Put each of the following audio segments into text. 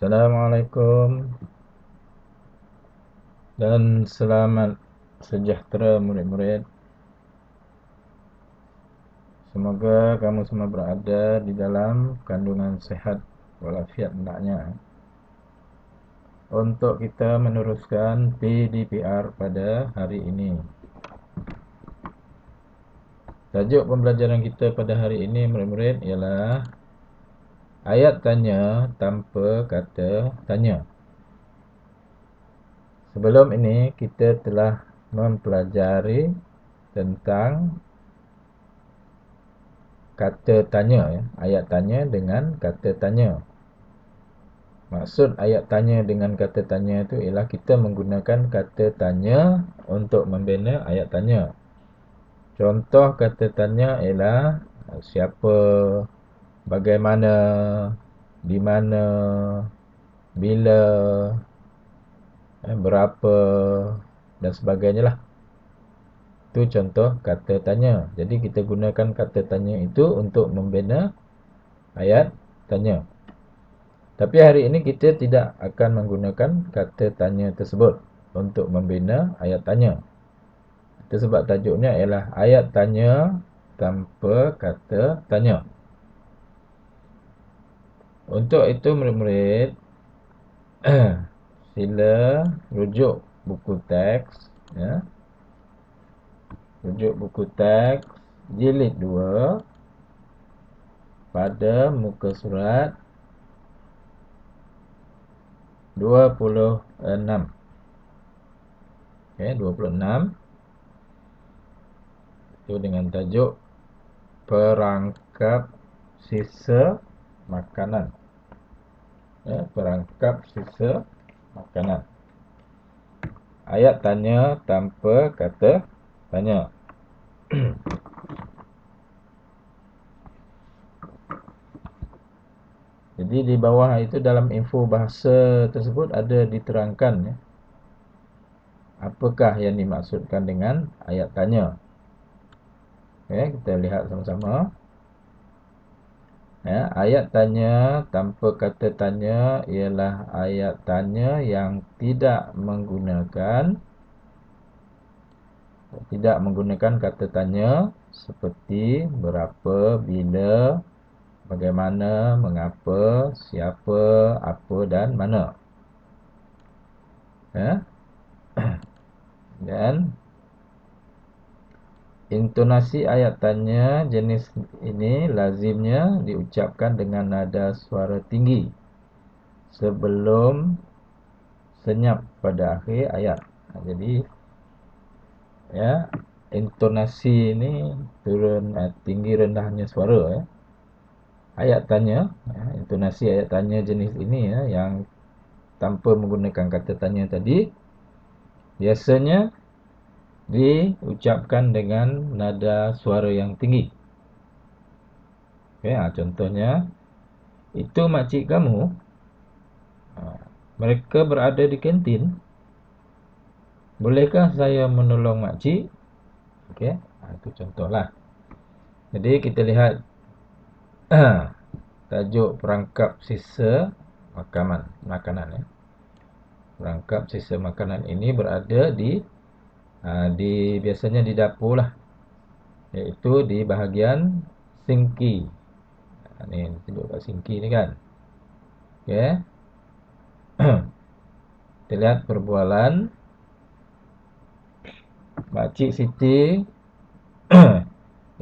Assalamualaikum dan selamat sejahtera murid-murid. Semoga kamu semua berada di dalam kandungan sehat walafiat hendaknya. Untuk kita meneruskan PDPR pada hari ini. Tajuk pembelajaran kita pada hari ini murid-murid ialah ayat tanya tanpa kata tanya. Sebelum ini kita telah mempelajari tentang kata tanya, ya. Ayat tanya dengan kata tanya. Maksud ayat tanya dengan kata tanya itu ialah kita menggunakan kata tanya untuk membina ayat tanya. Contoh kata tanya ialah siapa, bagaimana, di mana, bila, berapa dan sebagainya lah. Itu contoh kata tanya. Jadi kita gunakan kata tanya itu untuk membina ayat tanya. Tapi hari ini kita tidak akan menggunakan kata tanya tersebut untuk membina ayat tanya. Itu sebab tajuknya ialah ayat tanya tanpa kata tanya. Untuk itu murid-murid sila rujuk buku teks, ya. Rujuk buku teks jilid 2 pada muka surat 26. Okey, 26. Itu dengan tajuk perangkap sisa makanan. Ya, perangkap sisa makanan. Ayat tanya tanpa kata tanya. Jadi di bawah itu dalam info bahasa tersebut ada diterangkan, ya, apakah yang dimaksudkan dengan ayat tanya. Okay, kita lihat sama-sama. Ya, ayat tanya tanpa kata tanya ialah ayat tanya yang tidak menggunakan kata tanya seperti berapa, bila, bagaimana, mengapa, siapa, apa dan mana. Ya. Dan intonasi ayat tanya jenis ini lazimnya diucapkan dengan nada suara tinggi sebelum senyap pada akhir ayat. Jadi ya, intonasi ini turun tinggi rendahnya suara, ya. Ayat tanya, ya, intonasi ayat tanya jenis ini, ya, yang tanpa menggunakan kata tanya tadi biasanya diucapkan dengan nada suara yang tinggi. Okay, contohnya, itu makcik kamu, mereka berada di kantin. Bolehkah saya menolong makcik? Okay, itu contohlah. Jadi kita lihat tajuk perangkap sisa makanan, ya. Perangkap sisa makanan ini berada di biasanya di dapur lah, iaitu di bahagian sinki. Ni tunjuk kat sinki ni kan. Okey. Kita lihat perbualan Makcik Siti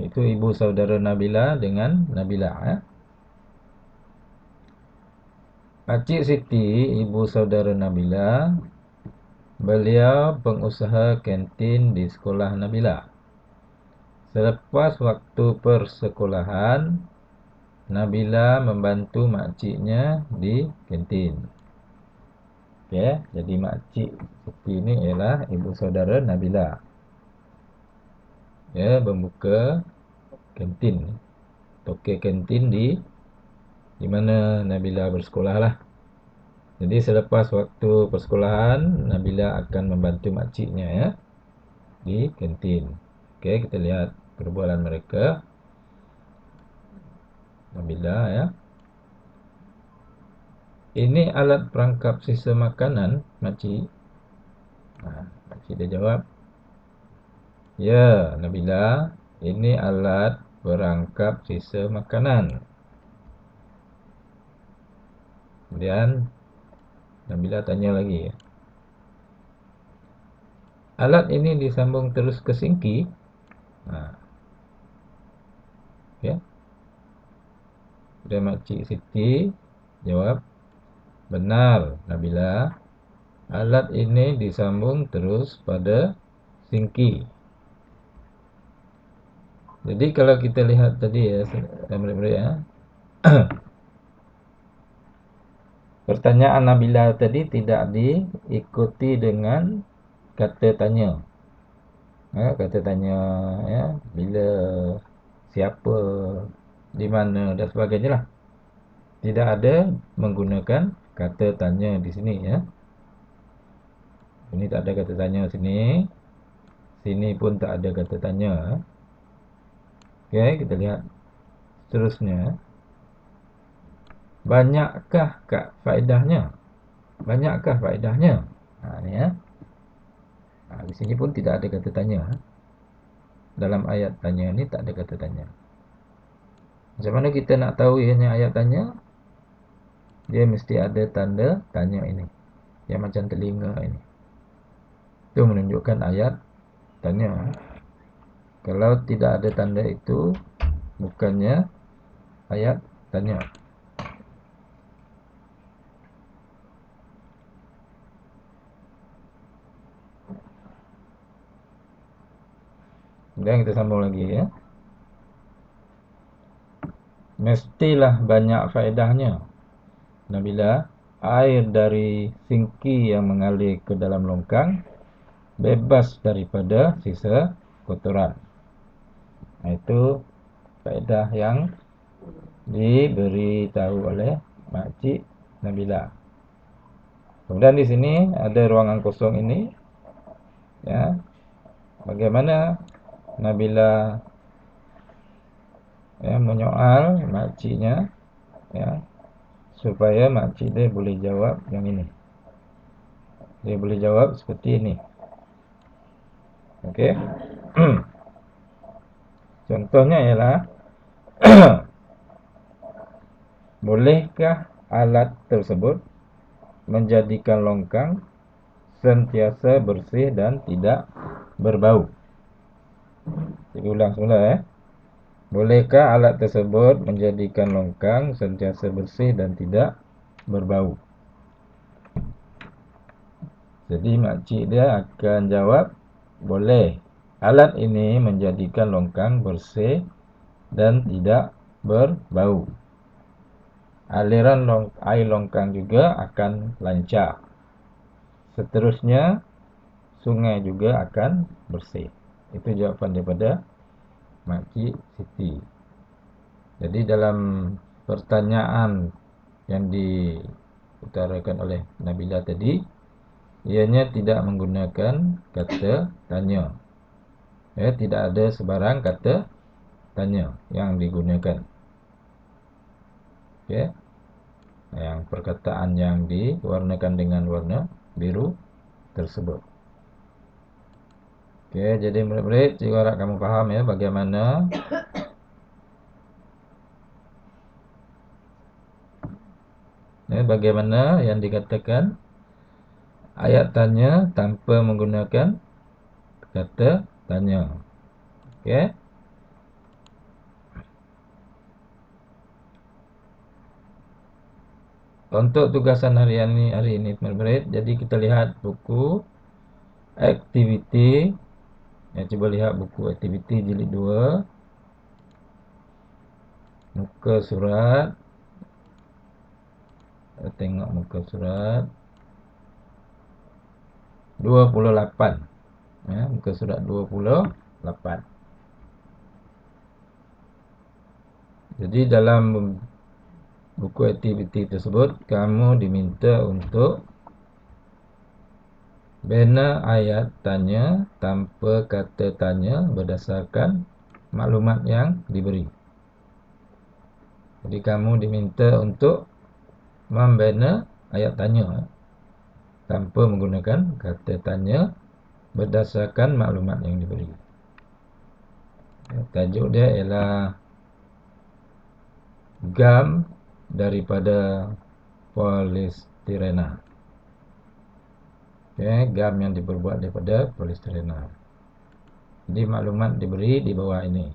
itu ibu saudara Nabila dengan Nabila, ya. Makcik Siti ibu saudara Nabila, beliau pengusaha kantin di sekolah Nabila. Selepas waktu persekolahan, Nabila membantu makciknya di kantin. Okay, jadi makcik Siti ini ialah ibu saudara Nabila. Ya, membuka kantin, tokek kantin di mana Nabila bersekolah lah. Jadi selepas waktu persekolahan, Nabila akan membantu makciknya, ya, di kantin. Okey, kita lihat perbualan mereka. Nabila, ya. ini alat perangkap sisa makanan, makcik? Makcik dia jawab, ya, Nabila, ini alat perangkap sisa makanan. Kemudian Nabila tanya lagi, alat ini disambung terus ke sinki? Ya. Dan makcik Siti jawab, benar, Nabila. Alat ini disambung terus pada sinki. Jadi kalau kita lihat tadi ya, murid-murid ya, pertanyaan Nabila tadi tidak diikuti dengan kata tanya. Kata tanya ya, bila, siapa, di mana dan sebagainya lah. Tidak ada menggunakan kata tanya di sini ya. Ini tak ada kata tanya sini. Sini pun tak ada kata tanya. Okey, kita lihat seterusnya. Banyakkah faedahnya? Banyakkah faedahnya? Ni ya. Di sini pun tidak ada kata tanya. Dalam ayat tanya ni tak ada kata tanya. Macam mana kita nak tahu ianya ayat tanya? Dia mesti ada tanda tanya ini. Yang macam telinga ini. Itu menunjukkan ayat tanya. Kalau tidak ada tanda itu, bukannya ayat tanya. Kemudian kita sambung lagi ya. Mestilah banyak faedahnya, Nabila. Air dari sinki yang mengalir ke dalam longkang bebas daripada sisa kotoran. Itu faedah yang diberitahu oleh makcik Nabila. Kemudian di sini ada ruangan kosong ini ya. Bagaimana Nabila menyoal makciknya ya, supaya makcik dia boleh jawab yang ini. Dia boleh jawab seperti ini. Okey. Contohnya ialah bolehkah alat tersebut menjadikan longkang sentiasa bersih dan tidak berbau? Jadi ulang semula. Bolehkah alat tersebut menjadikan longkang sentiasa bersih dan tidak berbau? Jadi makcik dia akan jawab, boleh. Alat ini menjadikan longkang bersih dan tidak berbau. Aliran air longkang juga akan lancar. Seterusnya, sungai juga akan bersih. Itu jawapan daripada makcik Siti. Jadi dalam pertanyaan yang diutarakan oleh Nabila tadi, ianya tidak menggunakan kata tanya. Tidak ada sebarang kata tanya yang digunakan. Okey. Yang perkataan yang diwarnakan dengan warna biru tersebut. Okey, jadi murid-murid, saya harap kamu faham ya bagaimana bagaimana yang dikatakan ayat tanya tanpa menggunakan kata tanya. Okey. Untuk tugasan hari ini murid-murid, jadi kita lihat buku aktiviti. Cuba lihat buku aktiviti jilid 2, muka surat. Tengok muka surat 28. Muka surat 28. Jadi dalam buku aktiviti tersebut, kamu diminta untuk bina ayat tanya tanpa kata tanya berdasarkan maklumat yang diberi. Jadi kamu diminta untuk membina ayat tanya tanpa menggunakan kata tanya berdasarkan maklumat yang diberi. Tajuk dia ialah gam daripada polistirena. Gam yang diperbuat daripada polistirena. Jadi maklumat diberi di bawah ini.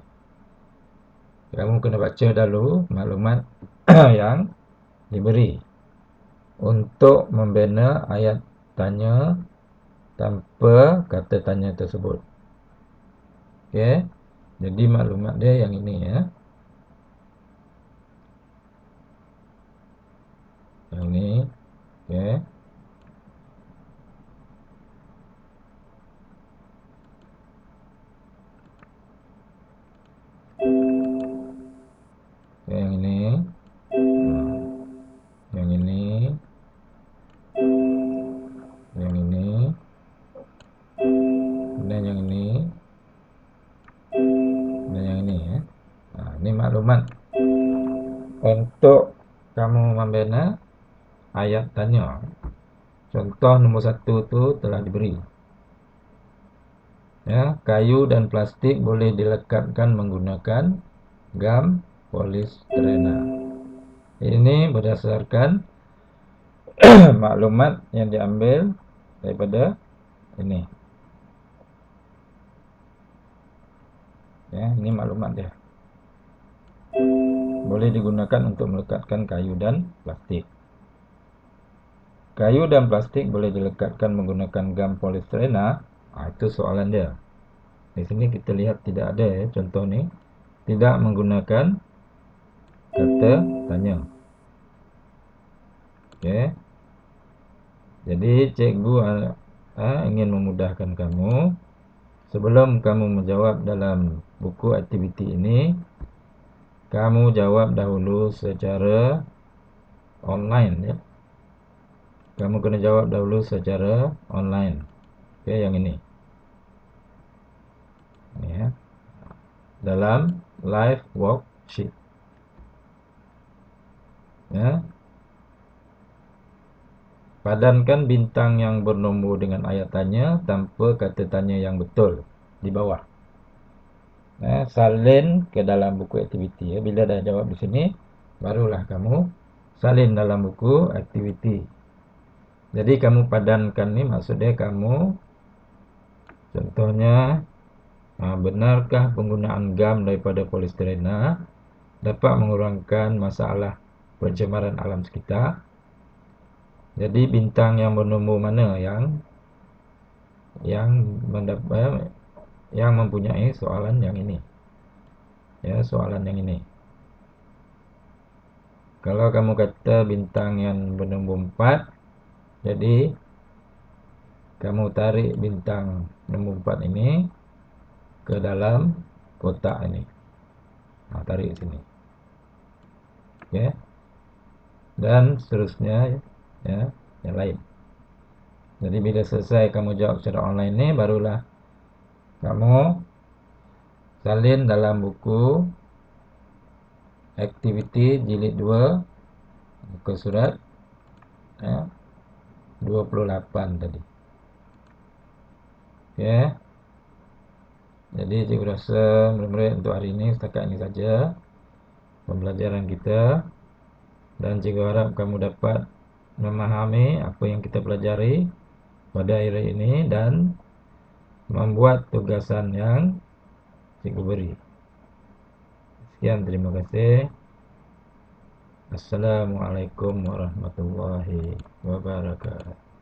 Kamu kena baca dulu maklumat yang diberi untuk membina ayat tanya tanpa kata tanya tersebut. Okey. Jadi maklumat dia yang ini ya. Yang ini. Okey. Yang ini. Yang ini. Yang ini. Dan yang ini. Dan yang ini ya. Ini maklumat untuk kamu membina ayat tanya. Contoh nombor 1 tu telah diberi. Ya, kayu dan plastik boleh dilekatkan menggunakan gam polistirena. Ini berdasarkan maklumat yang diambil daripada ini. Ya, ini maklumat dia. Boleh digunakan untuk melekatkan kayu dan plastik. Kayu dan plastik boleh dilekatkan menggunakan gam polistirena. Itu soalan dia. Di sini kita lihat tidak ada ya contoh ni. Tidak menggunakan kata tanya. Okey. Jadi cikgu ingin memudahkan kamu. Sebelum kamu menjawab dalam buku aktiviti ini, kamu jawab dahulu secara online ya. Kamu kena jawab dahulu secara online. Okey, yang ini. Ini ya. Dalam live worksheet. Ya. Padankan bintang yang bernombor dengan ayat tanya tanpa kata tanya yang betul di bawah. Salin ke dalam buku aktiviti ya. Bila dah jawab di sini, barulah kamu salin dalam buku aktiviti. Jadi kamu padankan ni maksudnya kamu contohnya benarkah penggunaan gam daripada polistirena dapat mengurangkan masalah pencemaran alam sekitar? Jadi bintang yang bernombor mana yang mempunyai soalan yang ini. Ya, soalan yang ini. Kalau kamu kata bintang yang bernombor 4, jadi kamu tarik bintang nombor 4 ini ke dalam kotak ini. Tarik sini. Okey. Dan seterusnya ya, yang lain. Jadi bila selesai kamu jawab secara online ni, barulah kamu salin dalam buku aktiviti jilid 2 muka surat ya, 28 tadi. Okey. Jadi cikgu rasa murid-murid untuk hari ini setakat ini saja pembelajaran kita, dan cikgu harap kamu dapat memahami apa yang kita pelajari pada hari ini dan membuat tugasan yang cikgu beri. Sekian, terima kasih. Assalamualaikum warahmatullahi wabarakatuh.